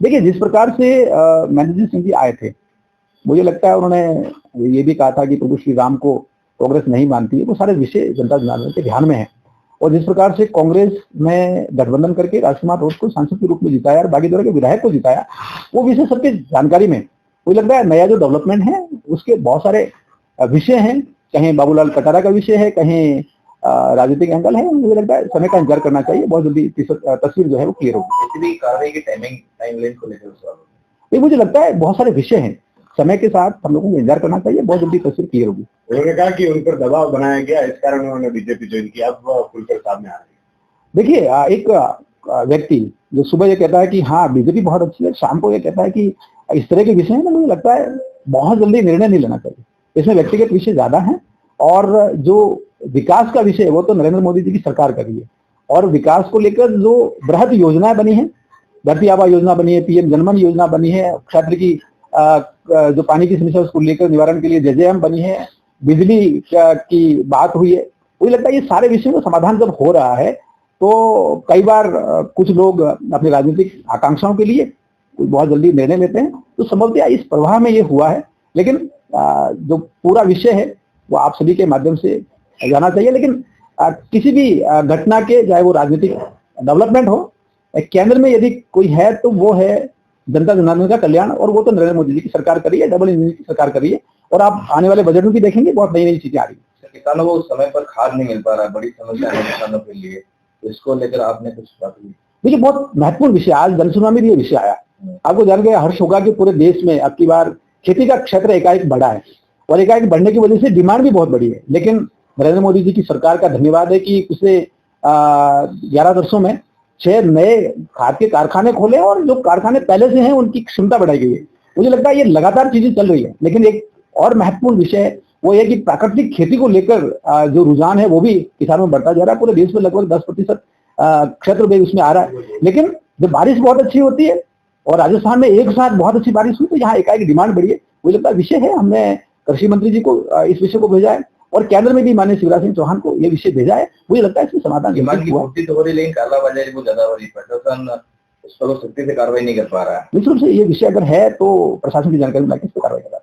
देखिए, जिस प्रकार से महेंद्र सिंह जी आए थे, मुझे लगता है उन्होंने ये भी कहा था कि प्रभु श्री राम को कांग्रेस नहीं मानती है। वो सारे विषय जनता जनार्दन के ध्यान में है। और जिस प्रकार से कांग्रेस में गठबंधन करके राजकुमार रोड को सांसद के रूप में जिताया और बागीदौरा के विधायक को जिताया, वो विषय सबके जानकारी में। मुझे लगता है नया जो डेवलपमेंट है उसके बहुत सारे विषय हैं, कहीं बाबूलाल कटारा का विषय है, कहीं राजनीतिक एंगल है। मुझे लगता है समय का इंतजार करना चाहिए, बहुत जल्दी तस्वीर जो है वो क्लियर होगी। कार्रवाई की टाइमलाइन को लेकर ये मुझे लगता है बहुत सारे विषय हैं, समय के साथ हम लोगों को इंतजार करना चाहिए, बहुत जल्दी तस्वीर क्लियर होगी। उन्होंने कहा कि उन पर दबाव बनाया गया, इस कारण उन्होंने बीजेपी ज्वाइन किया, अब खुलकर सामने आ रही है। देखिए, एक व्यक्ति जो सुबह ये कहता है कि हाँ बीजेपी बहुत अच्छी है, शाम को ये कहता है कि इस तरह के विषय है ना, मुझे लगता है बहुत जल्दी निर्णय नहीं लेना चाहिए। इसमें व्यक्तिगत विषय ज्यादा है और जो विकास का विषय है वो तो नरेंद्र मोदी जी की सरकार कर रही है। और विकास को लेकर जो बृहद योजनाएं बनी है, धरती आबा योजना बनी है, पीएम जनमन योजना बनी है, क्षेत्र की जो पानी की समस्या उसको लेकर निवारण के लिए जेजेएम बनी है, बिजली की बात हुई है। मुझे लगता है ये सारे विषयों का समाधान जब हो रहा है तो कई बार कुछ लोग अपनी राजनीतिक आकांक्षाओं के लिए बहुत जल्दी निर्णय लेते हैं, तो संभवतः इस प्रवाह में ये हुआ है। लेकिन जो पूरा विषय है वो आप सभी के माध्यम से जाना चाहिए। लेकिन किसी भी घटना के, चाहे वो राजनीतिक डेवलपमेंट हो, केंद्र में यदि कोई है तो वो है जनता जनार्दन का कल्याण, और वो तो नरेंद्र मोदी जी की सरकार कर रही है, डबल इंजन की सरकार कर रही है। और आप आने वाले बजट में भी देखेंगे बहुत नई नई चीजें आ रही है। किसानों को समय पर खाद नहीं मिल पा रहा, बड़ी समस्या है किसानों के लिए, इसको लेकर आपने कुछ बात की? देखिए, बहुत महत्वपूर्ण विषय, आज जनसुनवाई में भी ये विषय आया। आपको जान के हर्ष होगा कि पूरे देश में अब की बार खेती का क्षेत्र एकाएक बढ़ा है, और एकाएक बढ़ने की वजह से डिमांड भी बहुत बड़ी है। लेकिन नरेंद्र मोदी जी की सरकार का धन्यवाद है कि पिछले 11 वर्षों में 6 नए खाद के कारखाने खोले, और जो कारखाने पहले से हैं उनकी क्षमता बढ़ाई गई है। मुझे लगता है ये लगातार चीजें चल रही है। लेकिन एक और महत्वपूर्ण विषय वो है कि प्राकृतिक खेती को लेकर जो रुझान है वो भी किसानों में बढ़ता जा रहा है। पूरे देश में लगभग 10% क्षेत्र में उसमें आ रहा है। लेकिन जब बारिश बहुत अच्छी होती है और राजस्थान में एक साथ बहुत अच्छी बारिश हुई तो यहाँ एकाएक डिमांड बढ़ी है। मुझे लगता है विषय है, हमने कृषि मंत्री जी को इस विषय को भेजा है, और केंद्र में भी माननीय शिवराज सिंह चौहान को ये विषय भेजा है। मुझे लगता है इसमें समाधान डिमांड की पूर्ति तो हो रही, लेकिन कालाबाजारी बहुत ज्यादा हो रही है, प्रशासन उस पर सख्ती से कार्रवाई नहीं कर पा रहा है। निश्चित रूप से ये विषय अगर है तो प्रशासन की जानकारी में लाकर इस पर कार्रवाई करा।